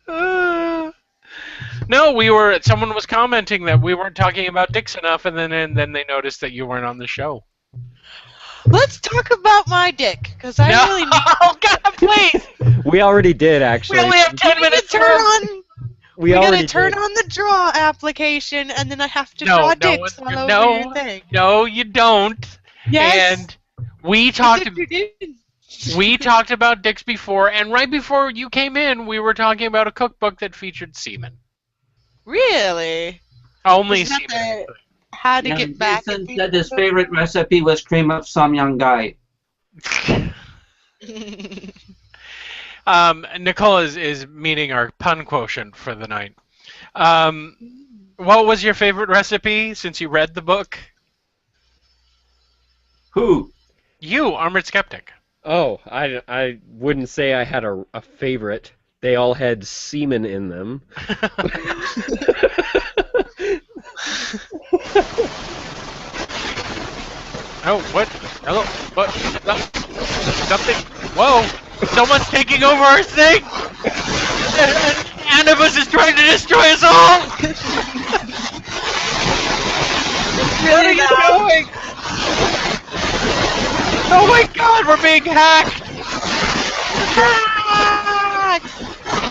No, someone was commenting that we weren't talking about dicks enough, and then they noticed that you weren't on the show. Let's talk about my dick, because I really need. Oh God, please! We already did, actually. We only have 10 minutes. We gotta turn on the draw application, and then I have to draw dicks all over your thing. No, you don't. Yes. And we talked about dicks before, and right before you came in, we were talking about a cookbook that featured semen. Really? Only semen. How to get back. Jason said his favorite recipe was cream of some young guy. Nicole is meeting our pun quotient for the night. What was your favorite recipe since you read the book? Who? You, Armored Skeptic. Oh, I wouldn't say I had a favorite. They all had semen in them. Oh, what? Hello? What? Something? Whoa! Someone's taking over our thing! And Anubis is trying to destroy us all! What are you doing? Oh my god, we're being hacked!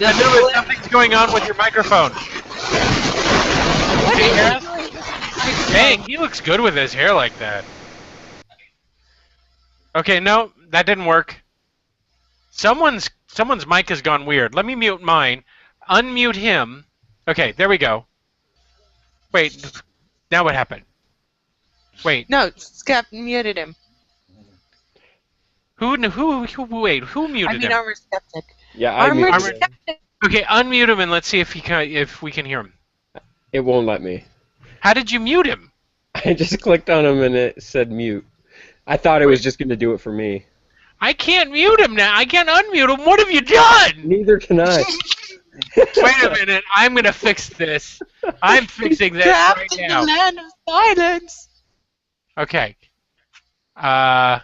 Anubis, something's going on with your microphone. Can you hear us? Dang, he looks good with his hair like that. Okay, no, that didn't work. Someone's mic has gone weird. Let me mute mine. Unmute him. Okay, there we go. Wait, now what happened? Wait. No, Skep muted him. Who muted him? Armor Skeptic. Yeah, I Armor muted him. Skeptic. Okay, unmute him and let's see if we can hear him. It won't let me. How did you mute him? I just clicked on him and it said mute. I thought it was just going to do it for me. I can't mute him now. I can't unmute him. What have you done? Neither can I. Wait a minute. I'm going to fix this. I'm fixing this right Trapped in now. the land of silence. Okay. That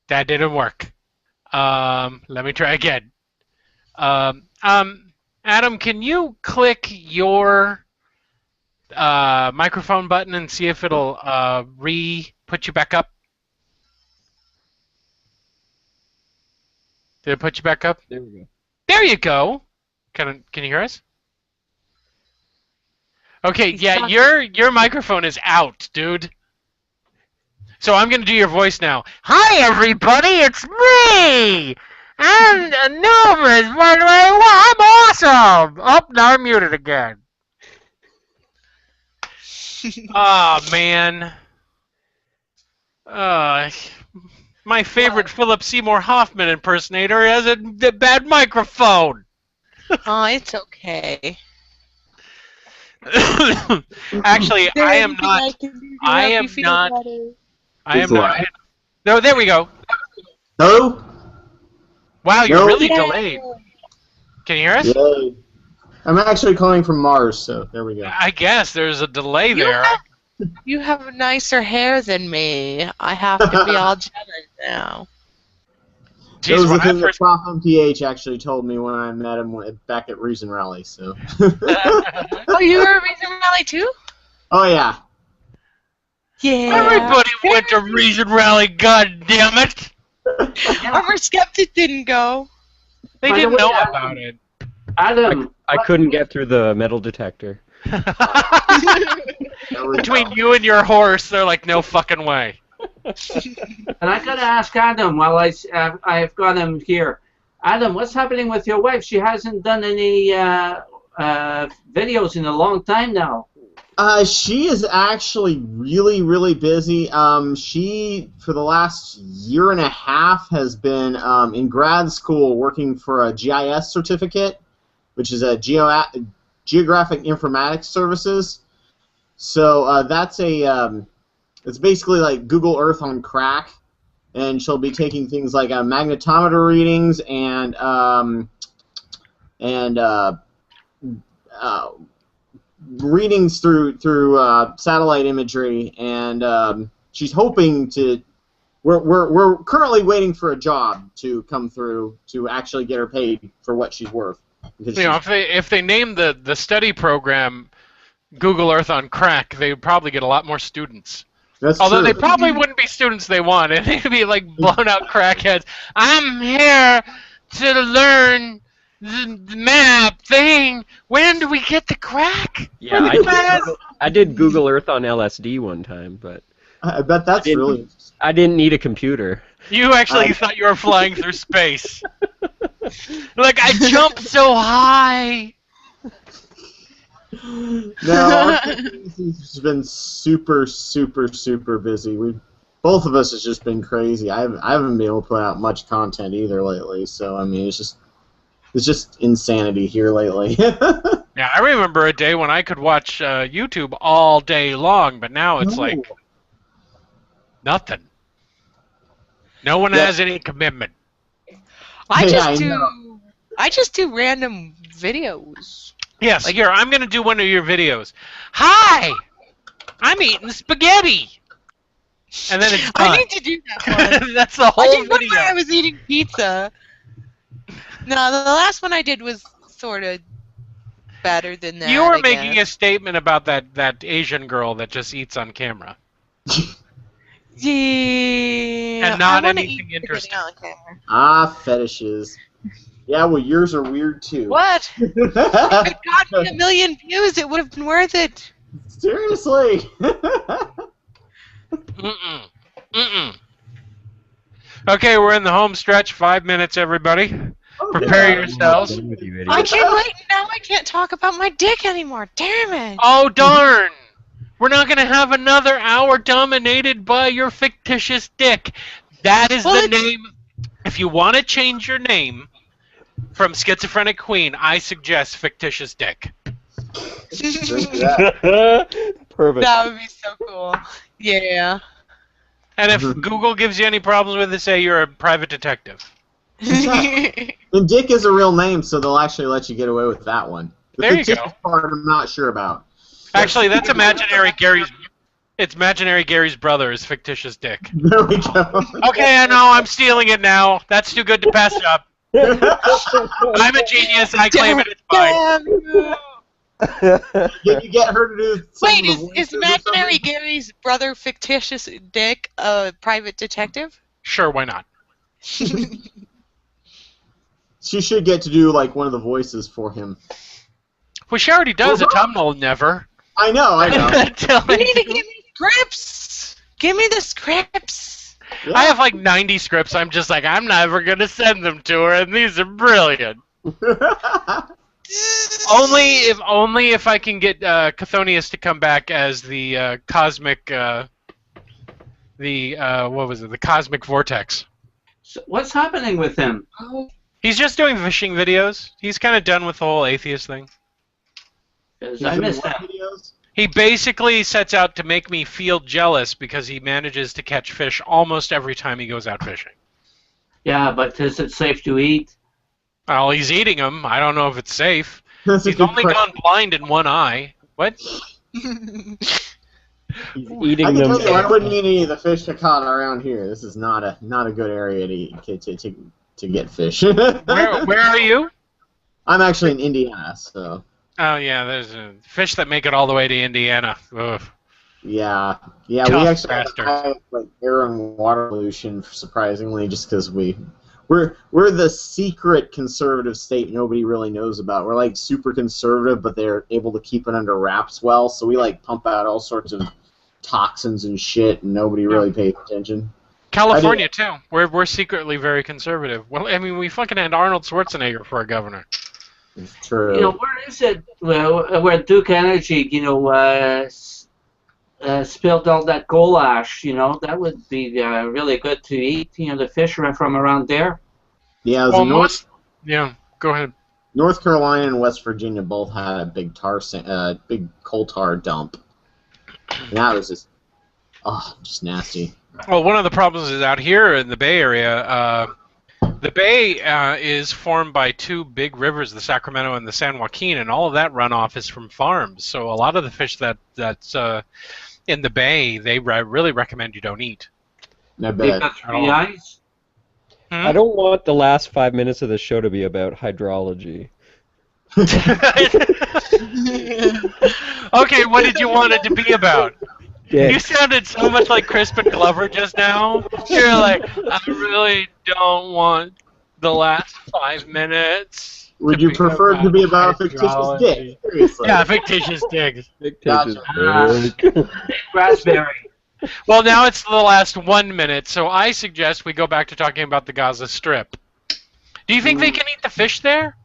didn't work. Let me try again. Adam, can you click your microphone button and see if it'll put you back up? Did it put you back up? There we go. There you go. Can you hear us? Okay, yeah, your microphone is out, dude. So I'm gonna do your voice now. Hi everybody, it's me! I'm Anubis, by the way, I'm awesome! Oh, now I'm muted again. Oh man. My favorite Philip Seymour Hoffman impersonator has a bad microphone. Oh, it's okay. Actually, I am not. No, there we go. No? Wow, you're No. really delayed. Can you hear us? Yay. I'm actually calling from Mars, so there we go. I guess there's a delay there. You have nicer hair than me. I have to be all jealous now. That was Jeez, the when I thing that first... Prof MPH actually told me when I met him back at Reason Rally, so. Oh, you were at Reason Rally too? Oh, yeah. Yeah. Everybody went to Reason Rally, god damn it! Armor Skeptic didn't go. They By the didn't way, know Adam- about it. Adam, I couldn't get through the metal detector. There we Between go. you and your horse, they're like, no fucking way. and I gotta ask Adam while I've got him here. Adam, what's happening with your wife? She hasn't done any videos in a long time now. She is actually really, really busy. She, for the last year and a half, has been in grad school working for a GIS certificate, which is a Geographic Informatics Services. So that's it's basically like Google Earth on crack, and she'll be taking things like magnetometer readings and readings through satellite imagery, and she's hoping to. We're currently waiting for a job to come through to actually get her paid for what she's worth. You know, if they name the study program Google Earth on crack, they would probably get a lot more students. That's Although true. they probably wouldn't be students they want. They'd be like blown out crackheads. I'm here to learn the map thing. When do we get the crack? Yeah, I did Google Earth on LSD one time, but I bet that's really. I didn't need a computer. You actually thought you were flying through space. Like, I jumped so high. No, it's been super, super, super busy. Both of us has just been crazy. I haven't been able to put out much content either lately. So I mean, it's just insanity here lately. Yeah, I remember a day when I could watch YouTube all day long, but now it's like nothing. No one has any commitment. I know. just do random videos. Yes, Like- here, I'm going to do one of your videos. Hi! I'm eating spaghetti! and then it's done. I need to do that one. That's the I whole did one video. where I was eating pizza. No, the last one I did was sort of better than that. You were I making guess. a statement about that Asian girl that just eats on camera. Yeah. And not I wanna anything eat interesting. on camera. Ah, fetishes. Yeah, well, yours are weird too. What? If it got me 1 million views, it would have been worth it. Seriously. Okay, we're in the home stretch. 5 minutes, everybody. Oh, Prepare yeah. yourselves. I can't wait. Now I can't talk about my dick anymore. Damn it. Oh, darn! We're not going to have another hour dominated by your fictitious dick. That is the name. If you want to change your name from Schizophrenic Queen, I suggest Fictitious Dick. Perfect. That would be so cool. Yeah. And if Google gives you any problems with it, say you're a private detective. And Dick is a real name, so they'll actually let you get away with that one. The There you go. fictitious part I'm not sure about. Actually, that's imaginary Gary's. It's imaginary Gary's brother is Fictitious Dick. There we go. Okay, I know. I'm stealing it now. That's too good to pass up. I'm a genius. I claim it. It's fine. Damn. Did you get her to do some Wait, of the is voices or imaginary something? Gary's brother Fictitious Dick a private detective? Sure, why not? She should get to do like one of the voices for him. Well, she already does. Autumnal never. I know. Until You I need to do. give me scripts. Give me the scripts. I have like 90 scripts. I'm just like, I'm never going to send them to her, and these are brilliant. Only if I can get Chthonius to come back as the cosmic, what was it? The cosmic vortex. So what's happening with him? He's just doing fishing videos. He's kind of done with the whole atheist thing. 'Cause I missed that. Videos? He basically sets out to make me feel jealous because he manages to catch fish almost every time he goes out fishing. Yeah, but is it safe to eat? Well, he's eating them. I don't know if it's safe. That's a He's good only question. gone blind in one eye. What? He's eating I can them. tell you, I wouldn't eat any of the fish I caught around here. This is not a good area to eat, to get fish. Where are you? I'm actually in Indiana, so Oh yeah, there's fish that make it all the way to Indiana. Ugh. yeah. We Tough actually bastard. have like air and water pollution, surprisingly, just because we're the secret conservative state nobody really knows about. We're like super conservative, but they're able to keep it under wraps well. So we like pump out all sorts of toxins and shit, and nobody really pays attention. California too. We're secretly very conservative. Well, I mean, we fucking had Arnold Schwarzenegger for a governor. It's true. You know, where is it? Where Duke Energy, spilled all that coal ash. You know, that would be really good to eat. You know, the fish are from around there. Yeah, it was Well, in yeah, go ahead. North Carolina and West Virginia both had a big big coal tar dump. And that was just nasty. Well, one of the problems is out here in the Bay Area. The Bay is formed by two big rivers, the Sacramento and the San Joaquin, and all of that runoff is from farms. So a lot of the fish that's in the Bay, they really recommend you don't eat. I They've bet. got 3 eyes. I don't want the last 5 minutes of the show to be about hydrology. Okay, what did you want it to be about? Yeah. You sounded so much like Crispin Glover just now. You're like, I really don't want the last 5 minutes. Would you prefer it to be about a fictitious dick? Seriously. Yeah, fictitious digs. Fictitious dick. Raspberry. Well, now it's the last 1 minute, so I suggest we go back to talking about the Gaza Strip. Do you think they can eat the fish there?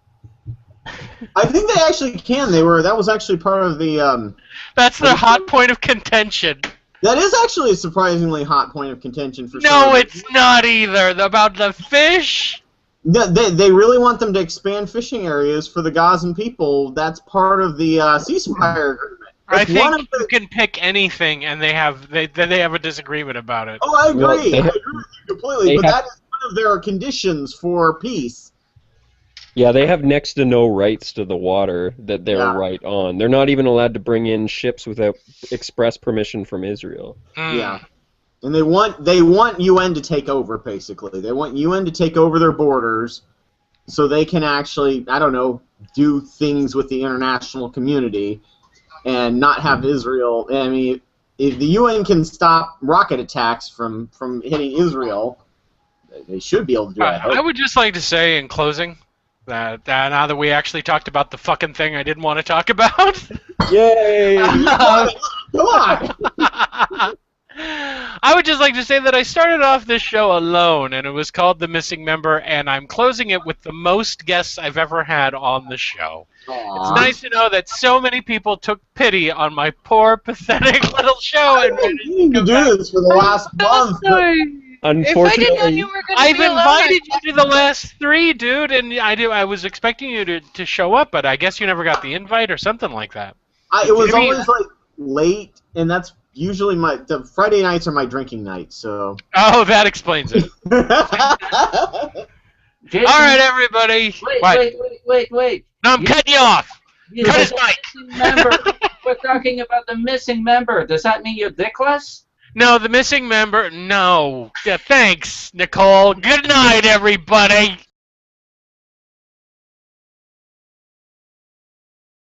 I think they actually can. That was actually part of the. That's the hot point of contention. That is actually a surprisingly hot point of contention for some No, reason. it's not either. About the fish? They really want them to expand fishing areas for the Gazan people. That's part of the ceasefire agreement. I That's one think of you can pick anything, and they have a disagreement about it. Oh, I agree. Well, they I have- agree with you completely. But that is one of their conditions for peace. Yeah, they have next to no rights to the water that they're right on. They're not even allowed to bring in ships without express permission from Israel. Mm. Yeah. And they want UN to take over, basically. They want UN to take over their borders so they can actually, I don't know, do things with the international community and not have Israel. I mean, if the UN can stop rocket attacks from hitting Israel, they should be able to do it. I would just like to say in closing that now that we actually talked about the fucking thing I didn't want to talk about. Yay! Come on! I would just like to say that I started off this show alone, and it was called The Missing Member, and I'm closing it with the most guests I've ever had on the show. It's nice to know that so many people took pity on my poor, pathetic little show. I've been needing to do this for the last month. If I didn't know Unfortunately, you were going to I've be alone, invited you to the last 3, dude, and I was expecting you to show up, but I guess you never got the invite or something like that. It was always like late, and that's usually the Friday nights are my drinking nights. So. Oh, that explains it. Jason, All right, everybody. Wait. No, I'm cutting you off. You Cut said his the mic. missing member. We're talking about the missing member. Does that mean you're dickless? No, the missing member. No. Yeah, thanks, Nicole. Good night, everybody.